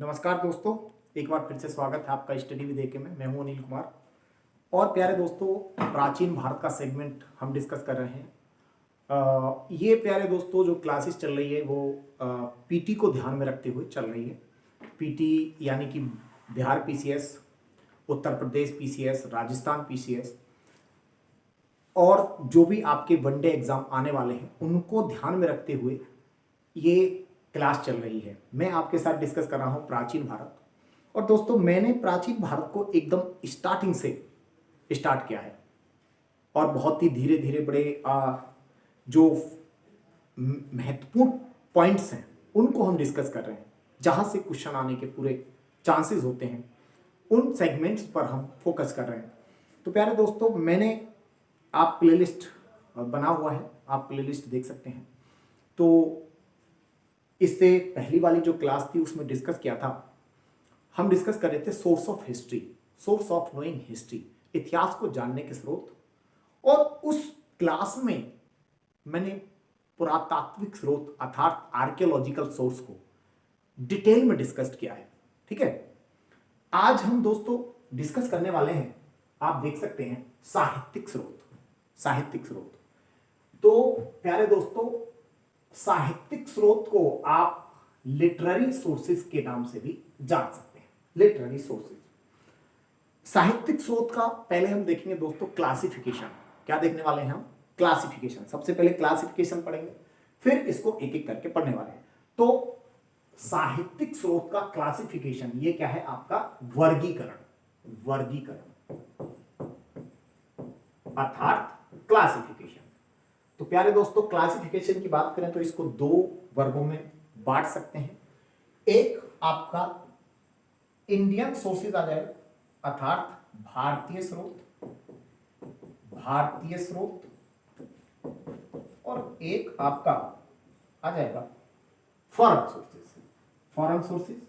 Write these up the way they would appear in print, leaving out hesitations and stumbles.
नमस्कार दोस्तों, एक बार फिर से स्वागत है आपका स्टडी विद एके में। मैं हूं अनिल कुमार। और प्यारे दोस्तों, प्राचीन भारत का सेगमेंट हम डिस्कस कर रहे हैं। ये प्यारे दोस्तों जो क्लासेस चल रही है वो पीटी को ध्यान में रखते हुए चल रही है। पीटी यानी कि Bihar PCS, Uttar Pradesh PCS, Rajasthan PCS और जो भी आपके वनडे एग्जाम आने वाले हैं उनको ध्यान में रखते हुए ये क्लास चल रही है। मैं आपके साथ डिस्कस कर रहा हूँ प्राचीन भारत। और दोस्तों, मैंने प्राचीन भारत को एकदम स्टार्टिंग से स्टार्ट किया है और बहुत ही धीरे धीरे बड़े जो महत्वपूर्ण पॉइंट्स हैं उनको हम डिस्कस कर रहे हैं, जहाँ से क्वेश्चन आने के पूरे चांसेस होते हैं उन सेगमेंट्स पर हम फोकस कर रहे हैं। तो प्यारे दोस्तों, मैंने आप प्लेलिस्ट बना हुआ है, आप प्लेलिस्ट देख सकते हैं। तो इससे पहली वाली जो क्लास थी उसमें डिस्कस किया था, हम डिस्कस कर रहे थे source of history, source of knowing history, इतिहास को जानने के स्रोत। और उस क्लास में मैंने पुरातात्विक स्रोत अर्थात आर्कियोलॉजिकल सोर्स को डिटेल में डिस्कस किया है। ठीक है, आज हम दोस्तों डिस्कस करने वाले हैं, आप देख सकते हैं, साहित्यिक स्रोत। साहित्यिक स्रोत, तो प्यारे दोस्तों, साहित्यिक स्रोत को आप लिटरेरी सोर्सेज के नाम से भी जान सकते हैं। लिटरेरी सोर्सेज, साहित्यिक स्रोत का पहले हम देखेंगे दोस्तों क्लासिफिकेशन। क्या देखने वाले हैं हम? क्लासिफिकेशन। सबसे पहले क्लासिफिकेशन पढ़ेंगे, फिर इसको एक एक करके पढ़ने वाले हैं। तो साहित्यिक स्रोत का क्लासिफिकेशन, ये क्या है? आपका वर्गीकरण। वर्गीकरण अर्थात क्लासिफिकेशन। तो प्यारे दोस्तों, क्लासिफिकेशन की बात करें तो इसको दो वर्गों में बांट सकते हैं। एक आपका इंडियन सोर्सेज आ जाएगा, अर्थात भारतीय स्रोत, भारतीय स्रोत। और एक आपका आ जाएगा फॉरेन सोर्सेज, फॉरेन सोर्सेज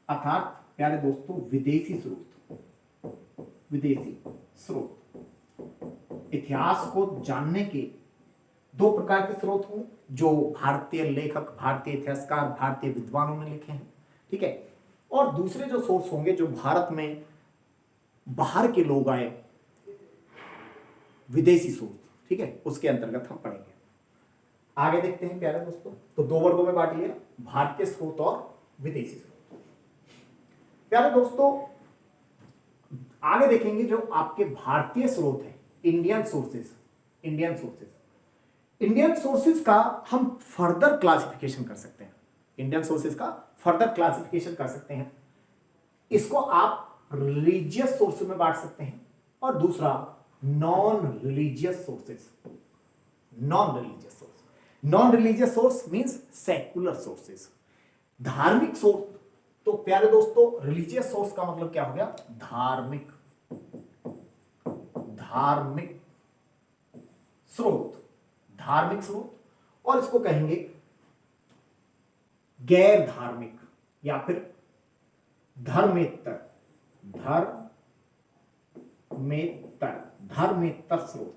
अर्थात प्यारे दोस्तों विदेशी स्रोत, विदेशी स्रोत। इतिहास को जानने के दो प्रकार के स्रोत हों, जो भारतीय लेखक, भारतीय इतिहासकार, भारतीय विद्वानों ने लिखे हैं। ठीक है, और दूसरे जो सोर्स होंगे जो भारत में बाहर के लोग आए, विदेशी सोर्स। ठीक है, उसके अंतर्गत हम पढ़ेंगे। आगे देखते हैं प्यारे दोस्तों। तो दो वर्गों में बांट लिया, भारतीय स्रोत और विदेशी स्रोत। प्यारे दोस्तों, आगे देखेंगे जो आपके भारतीय स्रोत है, Indian sources. Indian sources, Indian sources का हम फर्दर क्लासिफिकेशन कर सकते हैं। इंडियन सोर्सेज का फर्दर क्लासिफिकेशन कर सकते हैं। इसको आप रिलीजियस सोर्सेज में बांट सकते हैं और दूसरा non religious sources. Non religious source, non religious source means secular sources, धार्मिक सोर्स। तो प्यारे दोस्तों, रिलीजियस सोर्स का मतलब क्या हो गया? धार्मिक, धार्मिक स्रोत, धार्मिक स्रोत। और इसको कहेंगे गैर धार्मिक या फिर धर्मेतर, धर्मेतर, धर्मेतर स्रोत।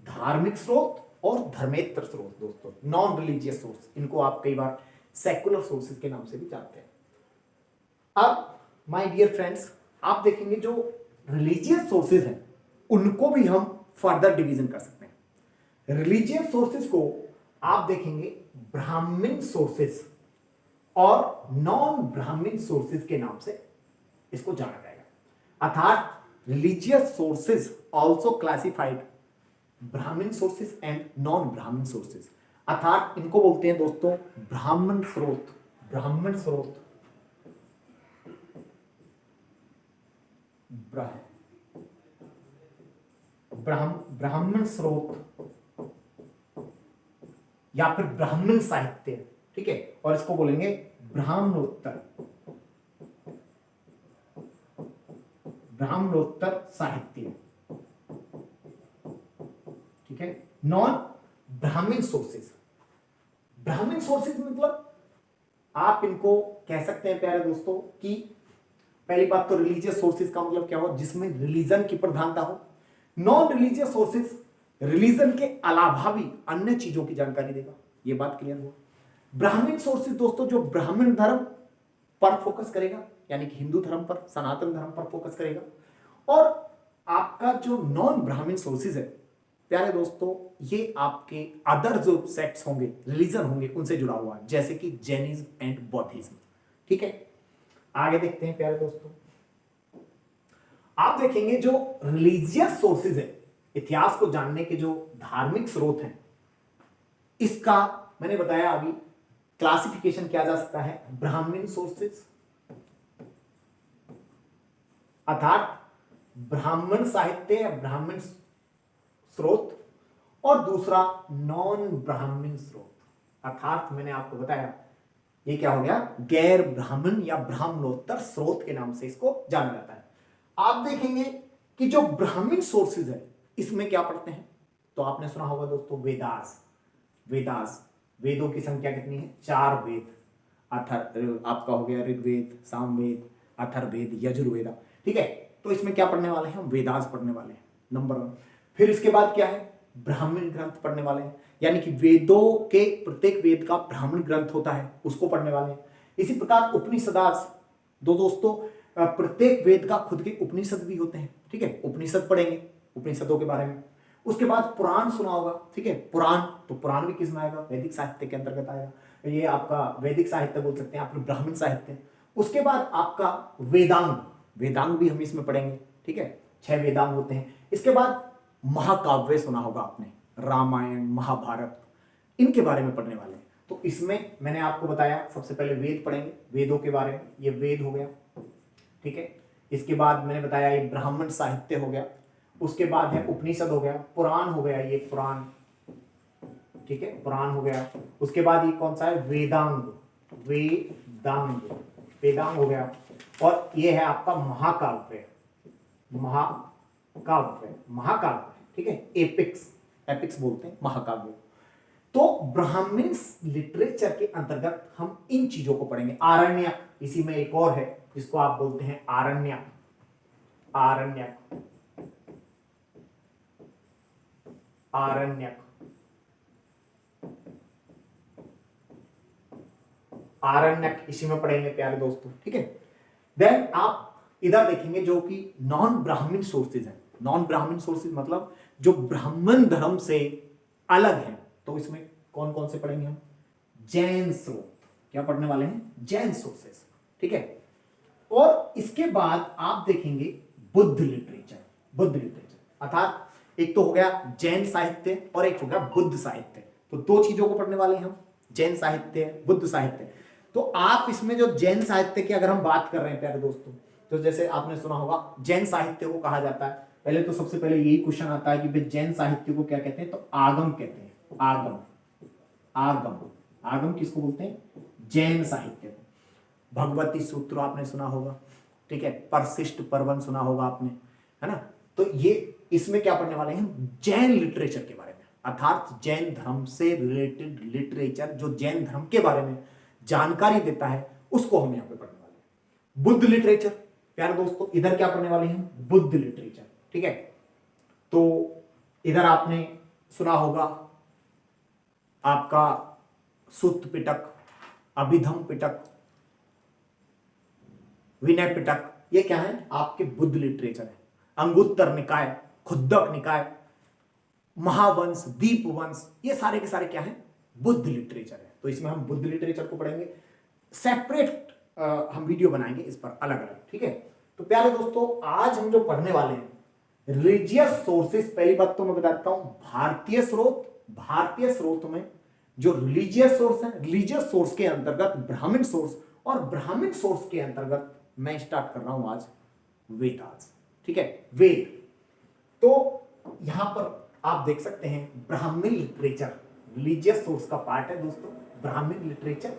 धार्मिक स्रोत और धर्मेतर स्रोत दोस्तों, नॉन रिलीजियस सोर्स। इनको आप कई बार सेक्युलर सोर्सेज के नाम से भी जानते हैं। अब माय डियर फ्रेंड्स, आप देखेंगे जो रिलीजियस सोर्सेज हैं उनको भी हम फर्दर डिवीजन कर सकते हैं। रिलीजियस सोर्सेज को आप देखेंगे ब्राह्मण सोर्सेज और नॉन ब्राह्मण सोर्सेज के नाम से इसको जाना जाएगा। अर्थात रिलीजियस सोर्सेज आल्सो क्लासिफाइड ब्राह्मण सोर्सेज एंड नॉन ब्राह्मण सोर्सेज। अर्थात इनको बोलते हैं दोस्तों ब्राह्मण स्रोत, ब्राह्मण स्रोत, ब्राह्मण स्रोत या फिर ब्राह्मण साहित्य। ठीक है, और इसको बोलेंगे ब्राह्मणोत्तर, ब्राह्मणोत्तर साहित्य। ठीक है, नॉन ब्राह्मण सोर्सेज। ब्राह्मण सोर्सेज मतलब आप इनको कह सकते हैं प्यारे दोस्तों कि पहली बात तो रिलीजियस सोर्सेज का मतलब क्या हो? जिसमें रिलीजन की प्रधानता हो। नॉन रिलीजियस सोर्सेज रिलीजन के अलावा भी अन्य चीजों की जानकारी देगा। ये बात क्लियर हो? ब्राह्मण सोर्सेज दोस्तों जो ब्राह्मण धर्म पर फोकस करेगा, यानी कि हिंदू धर्म पर, सनातन धर्म पर फोकस करेगा। और आपका जो नॉन ब्राह्मण सोर्सेज है प्यारे दोस्तों, ये आपके अदर जो सेक्ट्स होंगे, रिलीजन होंगे, उनसे जुड़ा हुआ है, जैसे कि जैनिज्म एंड बौद्धिज्म। ठीक है, आगे देखते हैं प्यारे दोस्तों। आप देखेंगे जो रिलीजियस सोर्सेज है, इतिहास को जानने के जो धार्मिक स्रोत हैं, इसका मैंने बताया अभी क्लासिफिकेशन किया जा सकता है ब्राह्मण सोर्सेज अर्थात ब्राह्मण साहित्य या ब्राह्मण स्रोत, और दूसरा नॉन ब्राह्मण स्रोत अर्थात मैंने आपको बताया ये क्या हो गया, गैर ब्राह्मण या ब्राह्मणोत्तर स्रोत के नाम से इसको जाना जाता है। आप देखेंगे कि जो ब्राह्मण सोर्सेज है इसमें क्या पढ़ते हैं, तो आपने सुना होगा दोस्तों वेदास। वेदों की संख्या कितनी है, 4 वेद। आपका हो गया ऋग्वेद, सामवेद, अथर्ववेद, यजुर्वेद। ठीक है, तो इसमें क्या पढ़ने वाले हैं हम, वेदास पढ़ने वाले हैं नंबर 1। फिर इसके बाद क्या है, ब्राह्मण ग्रंथ पढ़ने वाले हैं, यानी कि वेदों के प्रत्येक वेद का ब्राह्मण ग्रंथ होता है, उसको पढ़ने वाले हैं। इसी प्रकार उपनिषदास दोस्तों, प्रत्येक वेद का खुद के उपनिषद भी होते हैं। ठीक है, उपनिषद पढ़ेंगे, उपनिषदों के बारे में। उसके बाद पुराण सुना होगा। ठीक है, पुराण, तो पुराण भी किस में आएगा, वैदिक साहित्य के अंतर्गत आएगा। ये आपका वैदिक साहित्य बोल सकते हैं, आपने ब्राह्मण साहित्य। उसके बाद आपका वेदांग भी हम इसमें पढ़ेंगे। ठीक है, 6 वेदांग होते हैं। इसके बाद महाकाव्य सुना होगा आपने, रामायण, महाभारत, इनके बारे में पढ़ने वाले हैं। तो इसमें मैंने आपको बताया सबसे पहले वेद पढ़ेंगे, वेदों के बारे में, ये वेद हो गया। ठीक है, इसके बाद मैंने बताया ये ब्राह्मण साहित्य हो गया। उसके बाद है उपनिषद हो गया, पुराण हो गया, ये पुराण। ठीक है, पुराण हो गया। उसके बाद ये कौन सा है, वेदांग हो गया। और ये है आपका महाकाव्य। ठीक है, एपिक्स बोलते हैं महाकाव्य। तो ब्राह्मण लिटरेचर के अंतर्गत हम इन चीजों को पढ़ेंगे। आरण्यक, इसी में एक और है जिसको आप बोलते हैं आरण्यक। आरण्यक इसी में पढ़ेंगे प्यारे दोस्तों। ठीक है, देन आप इधर देखेंगे जो कि नॉन ब्राह्मण सोर्सेज है। नॉन ब्राह्मण सोर्सेज मतलब जो ब्राह्मण धर्म से अलग है। तो इसमें कौन कौन से पढ़ेंगे हम, जैन स्रोत। क्या पढ़ने वाले हैं, जैन सोर्सेज। ठीक है, और इसके बाद आप देखेंगे बुद्ध लिटरेचर अर्थात एक तो हो गया जैन साहित्य और एक हो गया बुद्ध साहित्य। तो 2 चीजों को पढ़ने वाले हैं हम, जैन साहित्य, बुद्ध साहित्य। तो आप इसमें जो जैन साहित्य की अगर हम बात कर रहे हैं प्यारे दोस्तों, तो जैसे आपने सुना होगा जैन साहित्य को कहा जाता है, पहले तो सबसे पहले यही क्वेश्चन आता है कि भाई जैन साहित्य को क्या कहते हैं, तो आगम कहते हैं। आगम किसको बोलते हैं, जैन साहित्य को। भगवती सूत्र आपने सुना होगा। ठीक है, परशिष्ट पर्वन सुना होगा आपने, है ना। तो ये इसमें क्या पढ़ने वाले हैं, जैन लिटरेचर के बारे में, अर्थात जैन धर्म से रिलेटेड लिटरेचर, जो जैन धर्म के बारे में जानकारी देता है, उसको हम यहां पे पढ़ने वाले हैं। बुद्ध लिटरेचर प्यारे दोस्तों, इधर क्या पढ़ने वाले हैं, बुद्ध लिटरेचर। ठीक है, तो इधर आपने सुना होगा आपका सुत्त पिटक, अभिधम पिटक, विनय पिटक, ये क्या है, आपके बुद्ध लिटरेचर है। अंगुत्तर निकाय, खुद्दक निकाय, महावंश, दीपवंश, ये सारे के सारे क्या है, बुद्ध लिटरेचर है। तो इसमें हम बुद्ध लिटरेचर को पढ़ेंगे, सेपरेट हम वीडियो बनाएंगे इस पर अलग अलग। ठीक है, तो प्यारे दोस्तों आज हम जो पढ़ने वाले हैं रिलीजियस सोर्सेस, पहली बात तो मैं बताता हूं भारतीय स्रोत में जो रिलीजियस सोर्स है, रिलीजियस सोर्स के अंतर्गत ब्राह्मण सोर्स, और ब्राह्मण सोर्स के अंतर्गत मैं स्टार्ट कर रहा हूं आज वेदास। ठीक है, वेद। तो यहां पर आप देख सकते हैं ब्राह्मण लिटरेचर रिलीजियस सोर्स का पार्ट है दोस्तों, ब्राह्मण लिटरेचर।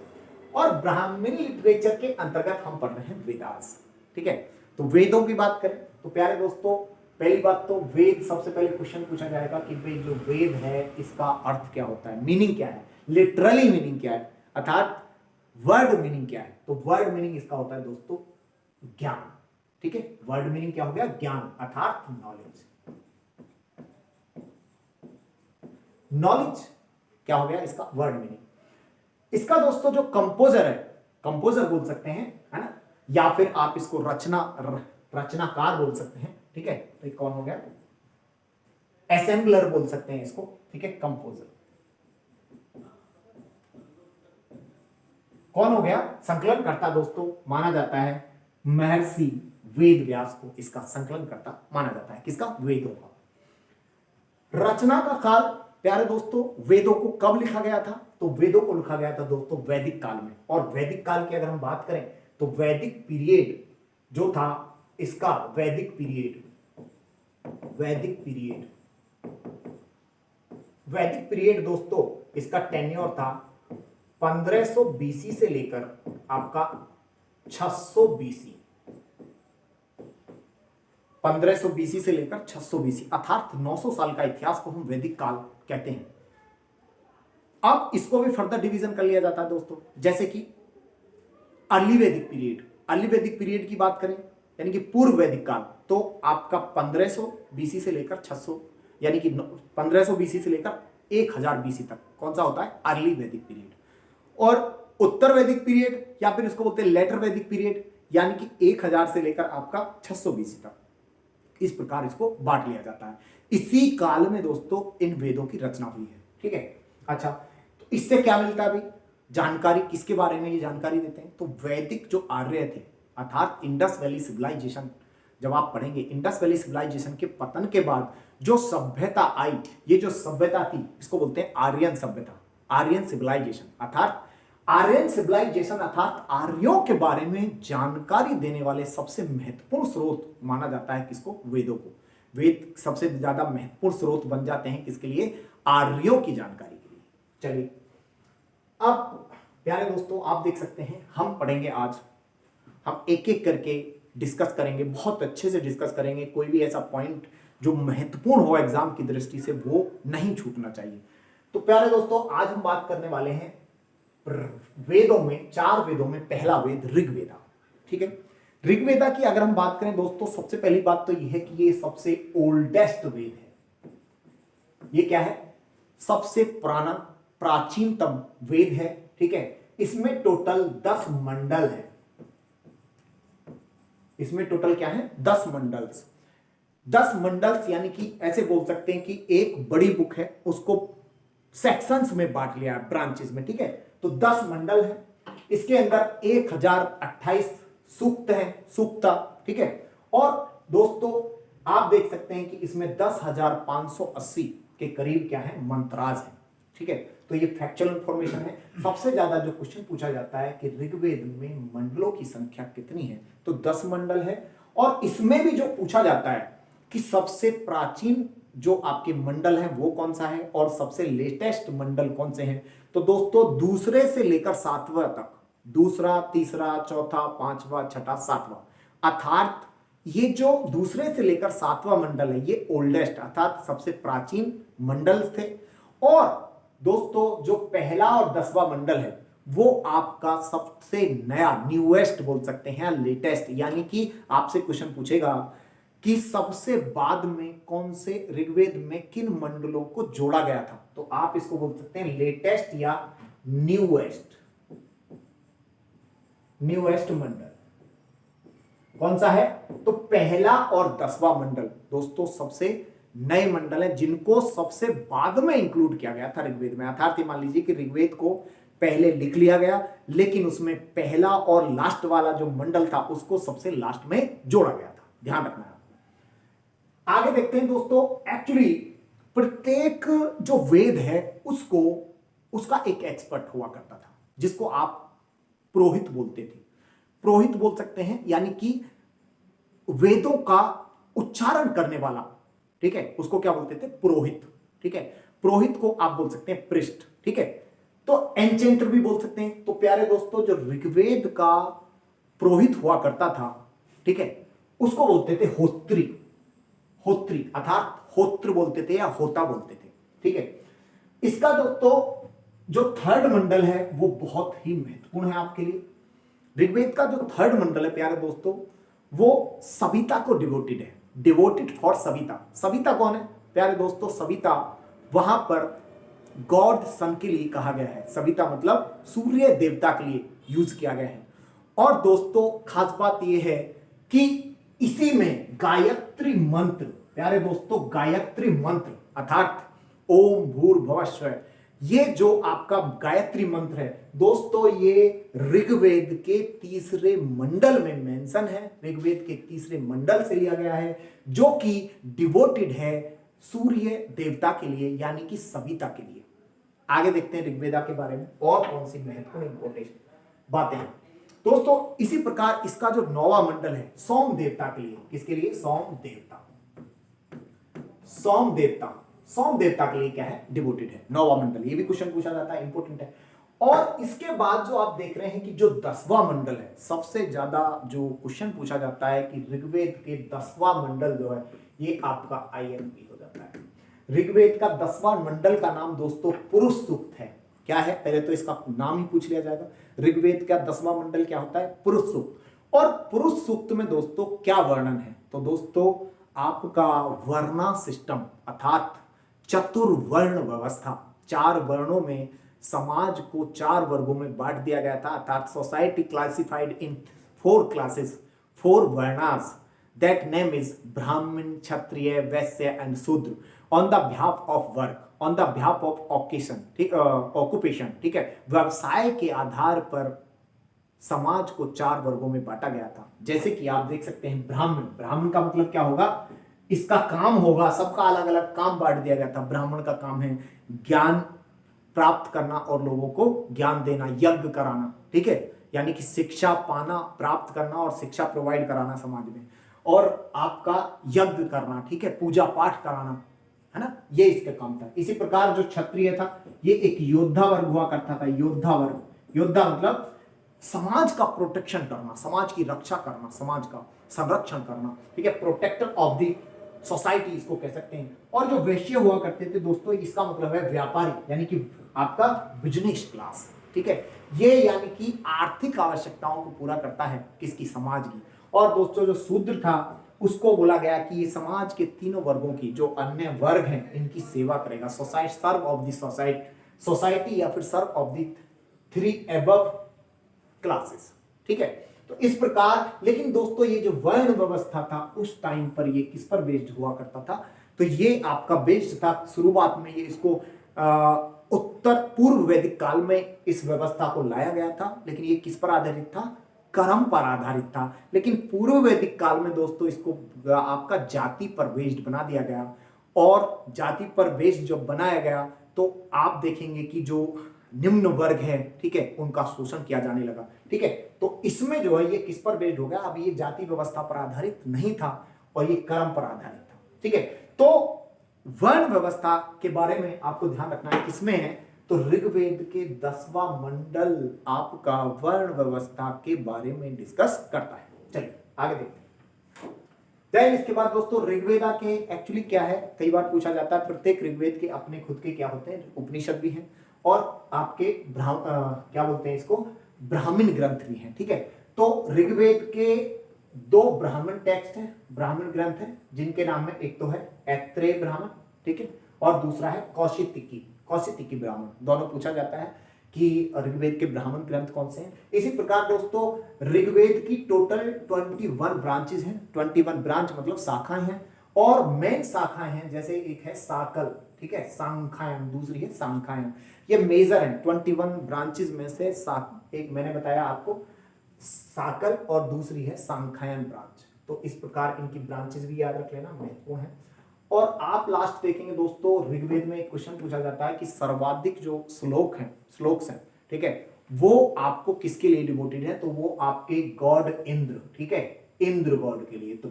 और ब्राह्मण लिटरेचर के अंतर्गत हम पढ़ रहे हैं वेदास। ठीक है, तो वेदों की बात करें तो प्यारे दोस्तों पहली बात तो वेद, सबसे पहले क्वेश्चन पूछा जाएगा कि भाई जो वेद है इसका अर्थ क्या होता है, मीनिंग क्या है, लिटरली मीनिंग क्या है, अर्थात वर्ड मीनिंग क्या है। तो वर्ड मीनिंग इसका होता है दोस्तों ज्ञान। ठीक है, वर्ड मीनिंग क्या हो गया, ज्ञान अर्थात नॉलेज। नॉलेज क्या हो गया इसका वर्ड मीनिंग। इसका दोस्तों जो कंपोजर है, कंपोजर बोल सकते हैं, है ना, या फिर आप इसको रचनाकार बोल सकते हैं, ठीक है। तो कौन हो गया, असेंबलर बोल सकते हैं इसको, ठीक है, कंपोजर। कौन हो गया, संकलन करता दोस्तों माना जाता है महर्षि वेद व्यास को, इसका संकलन करता माना जाता है, किसका, वेदों का। रचना का काल प्यारे दोस्तों, वेदों को कब लिखा गया था, तो वेदों को लिखा गया था दोस्तों वैदिक काल में। और वैदिक काल की अगर हम बात करें तो वैदिक पीरियड जो था इसका, वैदिक पीरियड दोस्तों इसका टेन्योर था 1500 बीसी से लेकर आपका 600 बीसी, 1500 बीसी से लेकर 600 बीसी, अर्थात 900 साल का इतिहास को हम वैदिक काल कहते हैं। अब इसको भी फर्दर डिवीजन कर लिया जाता है दोस्तों, जैसे कि अर्ली वैदिक पीरियड। अर्ली वैदिक पीरियड की बात करें यानी कि पूर्व वैदिक काल, तो आपका 1500 बीसी से लेकर 600 यानी कि 1500 बीसी से लेकर 1000 बीसी तक कौन सा होता है, अर्ली वैदिक पीरियड। और उत्तर वैदिक पीरियड या फिर इसको बोलते हैं लेटर वैदिक पीरियड, यानी कि 1000 से लेकर आपका 600 बीसी तक, इस प्रकार इसको बांट लिया जाता है। इसी काल में दोस्तों इन वेदों की रचना हुई है, ठीक है। अच्छा, तो इससे क्या मिलता है भाई, जानकारी किसके बारे में ये जानकारी देते हैं, तो वैदिक जो आर्य थे, अर्थात इंडस वैली सिविलाइजेशन, जब आप पढ़ेंगे इंडस वैली सिविलाइजेशन के पतन के बाद जो सभ्यता आई, ये जो सभ्यता थी इसको बोलते हैं आर्यन सभ्यता, आर्यन सिविलाइजेशन, अर्थात आर्यन सिविलाइजेशन अर्थात आर्यों के बारे में जानकारी देने वाले सबसे महत्वपूर्ण स्रोत माना जाता है किसको, वेदों को। वेद सबसे ज्यादा महत्वपूर्ण स्रोत बन जाते हैं किसके लिए, आर्यों की जानकारी के लिए। चलिए अब प्यारे दोस्तों आप देख सकते हैं हम पढ़ेंगे आज, हम एक एक करके डिस्कस करेंगे, बहुत अच्छे से डिस्कस करेंगे, कोई भी ऐसा पॉइंट जो महत्वपूर्ण हो एग्जाम की दृष्टि से वो नहीं छूटना चाहिए। तो प्यारे दोस्तों आज हम बात करने वाले हैं वेदों में, 4 वेदों में पहला वेद ऋग्वेदा, ठीक है। ऋग्वेदा की अगर हम बात करें दोस्तों, सबसे पहली बात तो यह है कि ये सबसे ओल्डेस्ट वेद है। ये क्या है, सबसे पुराना प्राचीनतम वेद है, ठीक है। इसमें टोटल 10 मंडल है, इसमें टोटल क्या है, 10 मंडल्स। 10 मंडल्स यानी कि ऐसे बोल सकते हैं कि एक बड़ी बुक है उसको सेक्शंस में बांट लिया है, ब्रांचेस में, ठीक है। तो 10 मंडल है, इसके अंदर 1028 सूक्त है, सूक्ता, ठीक है। और दोस्तों आप देख सकते हैं कि इसमें 10,580 के करीब क्या है, मंत्राज है, ठीक है। तो ये फैक्चुअल इंफॉर्मेशन है। सबसे ज्यादा जो क्वेश्चन पूछा जाता है कि ऋग्वेद में मंडलों की संख्या कितनी है, तो 10 मंडल है। और इसमें भी जो पूछा जाता है कि सबसे प्राचीन जो आपके मंडल हैं वो कौन सा है और सबसे लेटेस्ट मंडल कौन से हैं, तो दोस्तों दूसरे से लेकर 7वां तक, दूसरा, तीसरा, चौथा, 5वां, छठा, 7वां, अर्थात ये जो दूसरे से लेकर 7वां मंडल है ये ओल्डेस्ट अर्थात सबसे प्राचीन मंडल थे। और दोस्तों जो पहला और 10वां मंडल है वो आपका सबसे नया, न्यूएस्ट बोल सकते हैं, लेटेस्ट, यानी कि आपसे क्वेश्चन पूछेगा कि सबसे बाद में कौन से ऋग्वेद में किन मंडलों को जोड़ा गया था, तो आप इसको बोल सकते हैं लेटेस्ट या न्यूएस्ट। न्यूएस्ट मंडल कौन सा है, तो पहला और 10वां मंडल दोस्तों सबसे नए मंडल है जिनको सबसे बाद में इंक्लूड किया गया था ऋग्वेद में। अर्थात मान लीजिए कि ऋग्वेद को पहले लिख लिया गया लेकिन उसमें पहला और लास्ट वाला जो मंडल था उसको सबसे लास्ट में जोड़ा गया था, ध्यान रखना है। आगे देखते हैं दोस्तों, एक्चुअली प्रत्येक जो वेद है उसको उसका एक एक्सपर्ट हुआ करता था जिसको आप पुरोहित बोलते थे, पुरोहित बोल सकते हैं, यानी कि वेदों का उच्चारण करने वाला, ठीक है, उसको क्या बोलते थे, पुरोहित, ठीक है। पुरोहित को आप बोल सकते हैं पृष्ठ, ठीक है। तो एंचेंटर भी बोल सकते हैं। तो प्यारे दोस्तों जो ऋग्वेद का पुरोहित हुआ करता था, ठीक है, उसको बोलते थे होत्री, होत्री अर्थात होत्र बोलते थे या होता बोलते थे, ठीक है। इसका दोस्तों जो थर्ड मंडल है वो बहुत ही महत्वपूर्ण है आपके लिए। ऋग्वेद का जो थर्ड मंडल है प्यारे दोस्तों वो सविता को डिवोटेड है, डिवोटेड फॉर सविता। सविता कौन है प्यारे दोस्तों, सविता वहां पर गॉड सन के लिए कहा गया है। सविता मतलब सूर्य देवता के लिए यूज किया गया है। और दोस्तों खास बात यह है कि इसी में गायत्री मंत्र, प्यारे दोस्तों गायत्री मंत्र अर्थात ओम भूर्भुवः स्वः, ये जो आपका गायत्री मंत्र है दोस्तों, ये ऋग्वेद के तीसरे मंडल में मेंशन है। ऋग्वेद के तीसरे मंडल से लिया गया है, जो कि डिवोटेड है सूर्य देवता के लिए, यानी कि सविता के लिए। आगे देखते हैं ऋग्वेदा के बारे में और कौन सी महत्वपूर्ण इंपोर्टेंट बातें हैं दोस्तों। इसी प्रकार इसका जो नौवां मंडल है सोम देवता के लिए, किसके लिए? सोम देवता। सोम देवता, सोम देवता के लिए क्या है? डिवोटेड है नौवां मंडल। ये भी क्वेश्चन पूछा जाता है, इंपोर्टेंट है। और इसके बाद जो आप देख रहे हैं कि जो 10वां मंडल है, सबसे ज्यादा जो क्वेश्चन पूछा जाता है कि ऋग्वेद के 10वां मंडल जो है ये आपका आईएमपी हो जाता है। ऋग्वेद का 10वां मंडल का नाम दोस्तों पुरुष सूक्त है। क्या है? पहले तो इसका नाम ही पूछ लिया जाएगा। ऋग्वेद का 10वां मंडल क्या होता है? पुरुष सूक्त। और पुरुष सूक्त में दोस्तों क्या वर्णन है? तो दोस्तों आपका वर्णा सिस्टम अर्थात चतुर्वर्ण व्यवस्था, 4 वर्णों में समाज को 4 वर्गों में बांट दिया गया था, अर्थात society classified in 4 classes, 4 varnas, that name is ब्राह्मण, क्षत्रिय, वैश्य एंड शूद्र on the behalf of work, on the behalf of occupation, ठीक ऑक्यूपेशन, ठीक है। व्यवसाय के आधार पर समाज को 4 वर्गों में बांटा गया था। जैसे कि आप देख सकते हैं ब्राह्मण, ब्राह्मण का मतलब क्या होगा? इसका काम होगा, सबका अलग अलग काम बांट दिया गया था। ब्राह्मण का काम है ज्ञान प्राप्त करना और लोगों को ज्ञान देना, यज्ञ कराना, ठीक है, यानी कि शिक्षा पाना, प्राप्त करना और शिक्षा प्रोवाइड कराना समाज में, और आपका यज्ञ करना, ठीक है, पूजा पाठ कराना, है ना, ये इसका काम था। इसी प्रकार जो क्षत्रिय था ये एक योद्धा वर्ग हुआ करता था। योद्धा वर्ग, योद्धा मतलब समाज का प्रोटेक्शन करना, समाज की रक्षा करना, समाज का संरक्षण करना, ठीक है, प्रोटेक्टर ऑफ द सोसाइटी इसको कह सकते हैं। और जो वैश्य हुआ करते थे दोस्तों, इसका मतलब है व्यापारी, यानी कि आपका बिजनेस क्लास, ठीक है, ये यानी कि आर्थिक आवश्यकताओं को पूरा करता है किसकी? समाज की। और दोस्तों जो शूद्र था उसको बोला गया कि ये समाज के तीनों वर्गों की जो अन्य वर्ग हैं इनकी सेवा करेगा, society, serve of the society या फिर serve of the 3 above classes, ठीक है। तो इस प्रकार, लेकिन दोस्तों ये जो वर्ण व्यवस्था था उस टाइम पर ये किस पर बेस्ड हुआ करता था? तो ये आपका बेस्ड था शुरुआत में, ये इसको उत्तर पूर्व वैदिक काल में इस व्यवस्था को लाया गया था, लेकिन ये किस पर आधारित था? कर्म पर आधारित था। लेकिन पूर्व वैदिक काल में दोस्तों इसको आपका जाति पर बेस्ड बना दिया गया, और जाति पर बेस्ड जब बनाया गया तो आप देखेंगे कि जो निम्न वर्ग है, ठीक है, उनका शोषण किया जाने लगा, ठीक है। तो इसमें जो है ये किस पर बेस्ड हो गया? अब ये जाति व्यवस्था पर आधारित नहीं था और ये कर्म पर आधारित था, ठीक है। तो वर्ण व्यवस्था के बारे में आपको ध्यान रखना है, किसमें है? तो ऋग्वेद के 10वां मंडल आपका वर्ण व्यवस्था के बारे में डिस्कस करता है। चलिए आगे देखते हैं। देन इसके बाद दोस्तों ऋग्वेदा के एक्चुअली क्या है, कई बार पूछा जाता है। प्रत्येक ऋग्वेद के अपने खुद के क्या होते हैं? उपनिषद भी हैं और आपके क्या बोलते हैं इसको? ब्राह्मण ग्रंथ भी हैं, ठीक है। तो ऋग्वेद के 2 ब्राह्मण टेक्स्ट हैं, ब्राह्मण ग्रंथ हैं, जिनके नाम में एक तो है ऐत्रेय ब्राह्मण, ठीक है, और दूसरा है कौशितिकी ब्राह्मण। दोनों पूछा जाता है कि ऋग्वेद के ब्राह्मण ग्रंथ कौन से हैं। इसी प्रकार दोस्तों ऋग्वेद की टोटल 21 ब्रांचेस हैं। 21 ब्रांच मतलब शाखाएं हैं, और मेन शाखाएं हैं, जैसे एक है साकल, ठीक है, सांख्यायन, दूसरी है सांख्यायन। ये मेजर है 21 ब्रांचेस में से एक मैंने बताया आपको साकल और दूसरी है सांख्यायन ब्रांच। तो इस प्रकार इनकी ब्रांचेस भी याद रख लेना, महत्वपूर्ण है। और आप लास्ट देखेंगे दोस्तों ऋग्वेद में एक क्वेश्चन पूछा जाता है कि सर्वाधिक जो श्लोक्स हैं, ठीक है, वो आपको किसके लिए डिवोटेड है? तो वो आपके गॉड इंद्र, ठीक है, इंद्र गॉड के लिए। तो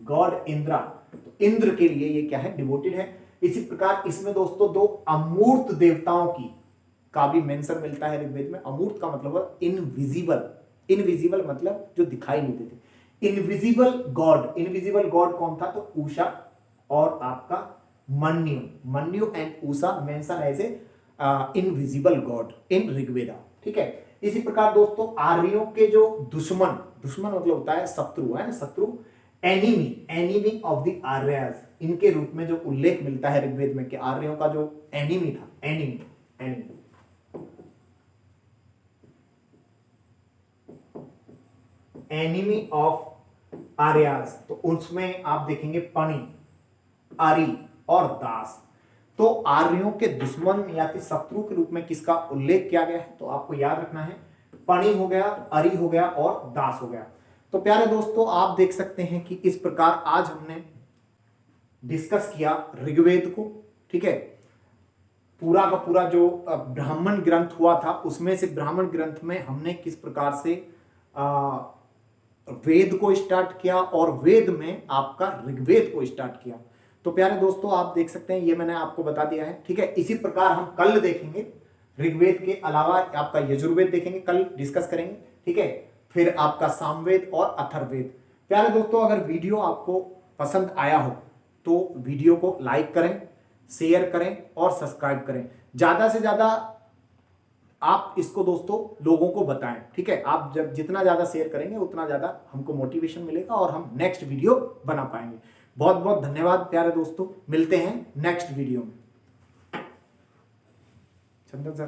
गॉड इंद्रा, तो इंद्र के लिए ये क्या है? डिवोटेड है। इसी प्रकार इसमें दोस्तों 2 अमूर्त देवताओं की का भी मेंशन मिलता है ऋग्वेद में। अमूर्त का मतलब है इनविजिबल मतलब जो दिखाई नहीं देते। इनविजिबल गॉड कौन था? तो उषा और आपका Manyu and Usha mention as a invisible god in Rigveda, ठीक है। इसी प्रकार दोस्तों आर्यों के जो दुश्मन मतलब होता है शत्रु, है ना, शत्रु, एनिमी ऑफ द आर्यस, इनके रूप में जो उल्लेख मिलता है ऋग्वेद में कि आर्यों का जो एनिमी था, एनिमी ऑफ आर्यास, तो उसमें आप देखेंगे पणि, आर्य और दास। तो आर्यों के दुश्मन या कि शत्रु के रूप में किसका उल्लेख किया गया है, तो आपको याद रखना है पणि हो गया, आर्य हो गया और दास हो गया। तो प्यारे दोस्तों आप देख सकते हैं कि इस प्रकार आज हमने डिस्कस किया ऋग्वेद को, ठीक है। पूरा का पूरा जो ब्राह्मण ग्रंथ हुआ था उसमें से ब्राह्मण ग्रंथ में हमने किस प्रकार से वेद को स्टार्ट किया और वेद में आपका ऋग्वेद को स्टार्ट किया। तो प्यारे दोस्तों आप देख सकते हैं ये मैंने आपको बता दिया है, ठीक है। इसी प्रकार हम कल देखेंगे ऋग्वेद के अलावा आपका यजुर्वेद देखेंगे, कल डिस्कस करेंगे, ठीक है। फिर आपका सामवेद और अथर्ववेद। प्यारे दोस्तों अगर वीडियो आपको पसंद आया हो तो वीडियो को लाइक करें, शेयर करें और सब्सक्राइब करें। ज्यादा से ज्यादा आप इसको दोस्तों लोगों को बताएं, ठीक है। आप जब जितना ज्यादा शेयर करेंगे उतना ज्यादा हमको मोटिवेशन मिलेगा और हम नेक्स्ट वीडियो बना पाएंगे। बहुत बहुत धन्यवाद प्यारे दोस्तों, मिलते हैं नेक्स्ट वीडियो में। चंदन सर।